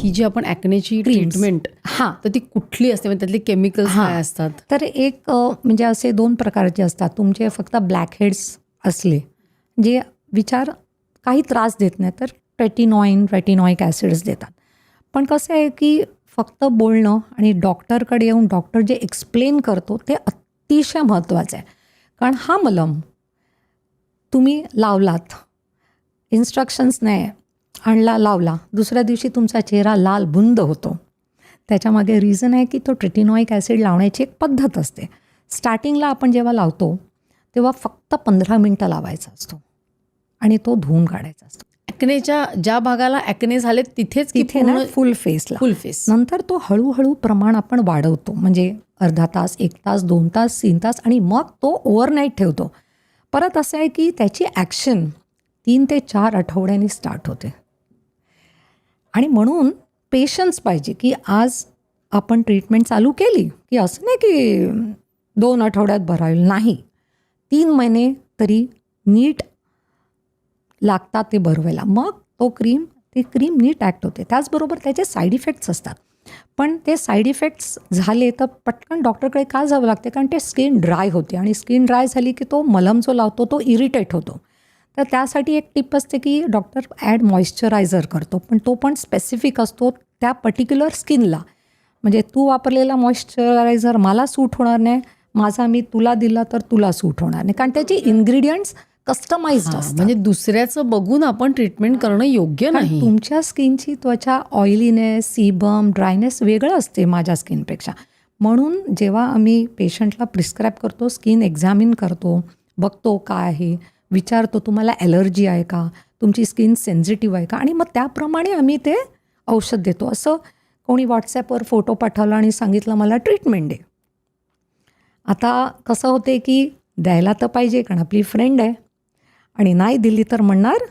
की जी आपण ॲक्नेची ट्रीटमेंट हां तर ती कुठली असते, म्हणजे त्यातले केमिकल्स काय असतात? तर एक म्हणजे असे 2 प्रकारचे असतात. तुमचे फक्त ब्लॅक हेड्स असले जे विचार काही त्रास देत नाही तर रेटिनॉइक ॲसिड्स देतात. पण कसं आहे की फक्त बोलणं आणि डॉक्टरकडे येऊन डॉक्टर जे एक्सप्लेन करतो ते अतिशय महत्त्वाचं आहे. कारण हा मलम तुम्ही लावलात, इन्स्ट्रक्शन्स नाही आणला, लावला, दुसऱ्या दिवशी तुमचा चेहरा लाल बुंद होतो. त्याच्यामागे रिझन आहे की तो रेटिनॉइक ॲसिड लावण्याची एक पद्धत असते. स्टार्टिंगला आपण जेव्हा लावतो तेव्हा फक्त 15 मिनटं लावायचा असतो आणि तो धुवून काढायचा असतो. ॲक्नेच्या ज्या भागाला ॲक्ने झाले तिथेच की तिथे ना फुल फेसला. फुल फेस? नंतर तो हळूहळू प्रमाण आपण वाढवतो, म्हणजे अर्धा तास, 1 तास, 2 तास, 3 तास आणि मग तो ओव्हरनाईट ठेवतो. परत असं आहे की त्याची ॲक्शन 3 ते 4 आठवड्यांनी स्टार्ट होते. आणि म्हणून पेशन्स पाहिजे की आज आपण ट्रीटमेंट चालू केली की असं नाही की 2 आठवड्यात बरा होईल, नाही, 3 महिने तरी नीट लागतात ते भरवायला. मग ती क्रीम नीट ॲक्ट होते. त्याचबरोबर त्याचे साईड इफेक्ट्स असतात. पण ते साईड इफेक्ट्स झाले तर पटकन डॉक्टरकडे का जावं लागते, कारण ते स्किन ड्राय होते आणि स्किन ड्राय झाली की तो मलम जो लावतो तो इरिटेट होतो. तर त्यासाठी एक टिप असते की डॉक्टर ॲड मॉइश्चरायझर करतो, पण तो पण स्पेसिफिक असतो त्या पर्टिक्युलर स्किनला. म्हणजे तू वापरलेला मॉइश्चरायझर मला सूट होणार नाही, माझा मी तुला दिला तर तुला सूट होणार नाही, कारण त्याचे इन्ग्रेडियंट्स कस्टमाइज्ड असतात. म्हणजे दुसऱ्याचं बघून आपण ट्रीटमेंट करणं योग्य नाही. तुमच्या स्किनची त्वचा ऑइलीनेस, सीबम, ड्रायनेस वेगळं असते माझ्या स्किनपेक्षा. म्हणून जेव्हा आम्ही पेशंटला प्रिस्क्राईब करतो, स्किन एक्झामिन करतो, बघतो काय आहे, विचारतो तुम्हाला ॲलर्जी आहे का, तुमची स्किन सेन्सिटिव्ह आहे का, आणि मग त्याप्रमाणे आम्ही ते औषध देतो. असं कोणी व्हॉट्सॲपवर फोटो पाठवला आणि सांगितलं मला ट्रीटमेंट दे. आता कसं होते की द्यायला तर पाहिजे कारण आपली फ्रेंड आहे, आणि नाही दिली तर म्हणणार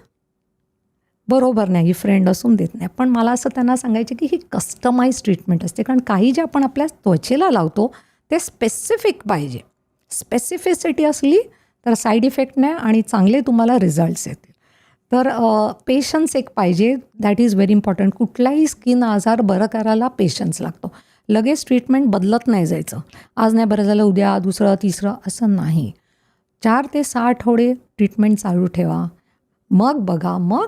बरोबर नाही, ही फ्रेंड असून देत नाही. पण मला असं त्यांना सांगायचं की ही कस्टमाइज ट्रीटमेंट असते, कारण काही जे आपण आपल्या त्वचेला लावतो ते स्पेसिफिक पाहिजे. स्पेसिफिसिटी असली तर साईड इफेक्ट नाही आणि चांगले तुम्हाला रिझल्ट्स येतील. तर पेशन्स एक पाहिजे, दॅट इज व्हेरी इम्पॉर्टंट. कुठलाही स्किन आजार बरं करायला पेशन्स लागतो. लगेच ट्रीटमेंट बदलत नाही जायचं, आज नाही बरं झालं उद्या दुसरं तिसरं असं नाही. 4 ते 6 आठवडे ट्रीटमेंट चालू ठेवा, मग बघा, मग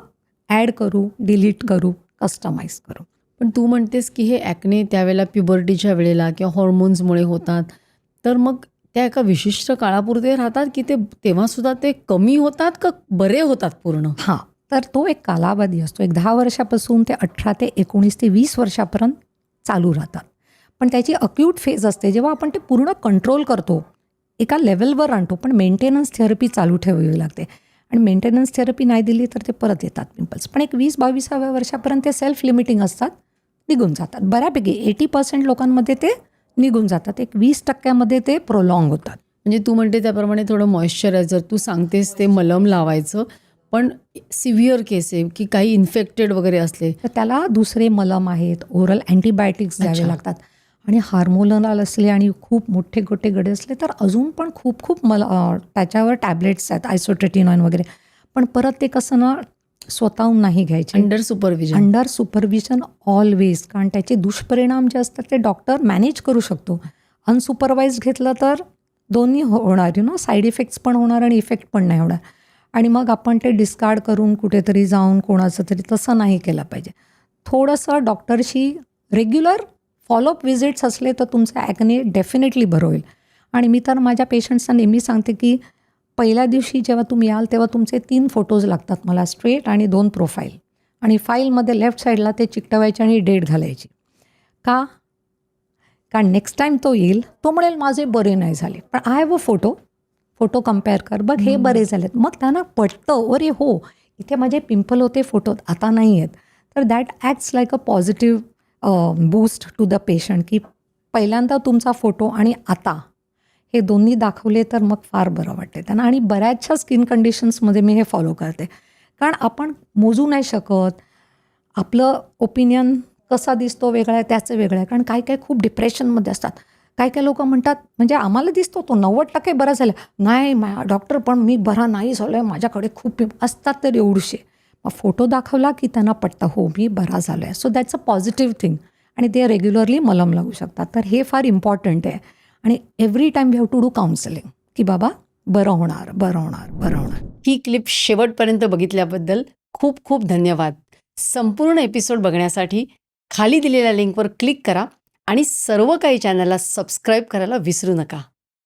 ॲड करू, डिलीट करू, कस्टमाइज करू. पण तू म्हणतेस की हे ॲक्ने त्यावेळेला प्युबर्टीच्या वेळेला किंवा हॉर्मोन्समुळे होतात, तर मग त्या एका विशिष्ट काळापुरते राहतात की ते तेव्हासुद्धा ते कमी होतात का बरे होतात पूर्ण? हां, तर तो एक कालावधी असतो. एक 10 वर्षापासून ते 18 ते 19 ते 20 वर्षापर्यंत चालू राहतात. पण त्याची अक्यूट फेज असते जेव्हा आपण ते पूर्ण कंट्रोल करतो, एका लेवलवर आणतो. पण मेंटेनन्स थेरपी चालू ठेवावी लागते, आणि मेंटेनन्स थेरपी नाही दिली तर ते परत येतात पिंपल्स. पण एक 20-22व्या वर्षापर्यंत ते सेल्फ लिमिटिंग असतात, निघून जातात. बऱ्यापैकी 80% लोकांमध्ये ते निघून जातात. एक 20% ते प्रोलॉंग होतात. म्हणजे तू म्हणते त्याप्रमाणे थोडं मॉइश्चरायझर, तू सांगतेस ते मलम लावायचं, पण सिव्हिअर केस आहे की काही इन्फेक्टेड वगैरे असले तर त्याला दुसरे मलम आहेत, ओरल अँटीबायोटिक्स द्यावे लागतात. आणि हार्मोनल असले आणि खूप मोठे गोटे गडे असले तर अजून पण खूप त्याच्यावर टॅबलेट्स आहेत, आयसोट्रेटिनॉइन वगैरे. पण परत ते कसं ना स्वतःहून नाही घ्यायचे, अंडर सुपरविजन ऑलवेज, कारण त्याचे दुष्परिणाम जे असतात ते डॉक्टर मॅनेज करू शकतो. अनसुपरवाइज घेतलं तर दोन्ही होणार, साईड इफेक्ट्स पण होणार आणि इफेक्ट पण नाही होणार. आणि मग आपण ते डिस्कार्ड करून कुठेतरी जाऊन कोणाचं तरी, तसं नाही केलं पाहिजे. थोडंसं डॉक्टरशी रेग्युलर फॉलोअप विजिट्स असले तर तुमचं ॲक्ने डेफिनेटली बरं होईल. आणि मी तर माझ्या पेशंट्सना नेहमी सांगते की पहिल्या दिवशी जेव्हा तुम्ही याल तेव्हा तुमचे 3 फोटोज लागतात मला, स्ट्रेट आणि 2 प्रोफाईल. आणि फाईलमध्ये लेफ्ट साईडला ते चिकटवायचे आणि डेट घालायची. का? कारण नेक्स्ट टाईम तो येईल, तो म्हणेल माझे बरे नाही झाले, पण I have a photo compare कर, बघ हे बरे झालेत. मग त्यांना पटतं, अरे हो इथे माझे पिंपल होते फोटोत, आता नाही आहेत. तर that acts like a positive boost to the patient, की पहिल्यांदा तुमचा फोटो आणि आता हे दोन्ही दाखवले तर मग फार बरं वाटते त्यांना. आणि बऱ्याचशा स्किन कंडिशन्समध्ये मी हे फॉलो करते, कारण आपण मोजू नाही शकत. आपलं ओपिनियन कसा दिसतो वेगळा आहे, त्याचं वेगळं आहे. कारण काही खूप डिप्रेशनमध्ये असतात. काही लोक म्हणतात म्हणजे आम्हाला दिसतो तो 90% बरा झाला, नाही डॉक्टर पण मी बरा नाही झालो आहे, माझ्याकडे खूप असतात तर एवढूशे. फोटो दाखवला की त्यांना पटतं, हो मी बरा झालो आहे. So that's a positive thing आणि ते रेग्युलरली मलम लावू शकतात. तर हे फार इम्पॉर्टंट आहे आणि every time we have to do counselling की बाबा बरं होणार, बरं होणार, बरं होणार. ही क्लिप शेवटपर्यंत बघितल्याबद्दल खूप खूप धन्यवाद. संपूर्ण एपिसोड बघण्यासाठी खाली दिलेल्या लिंकवर क्लिक करा आणि सर्व काही चॅनलला सबस्क्राईब करायला विसरू नका.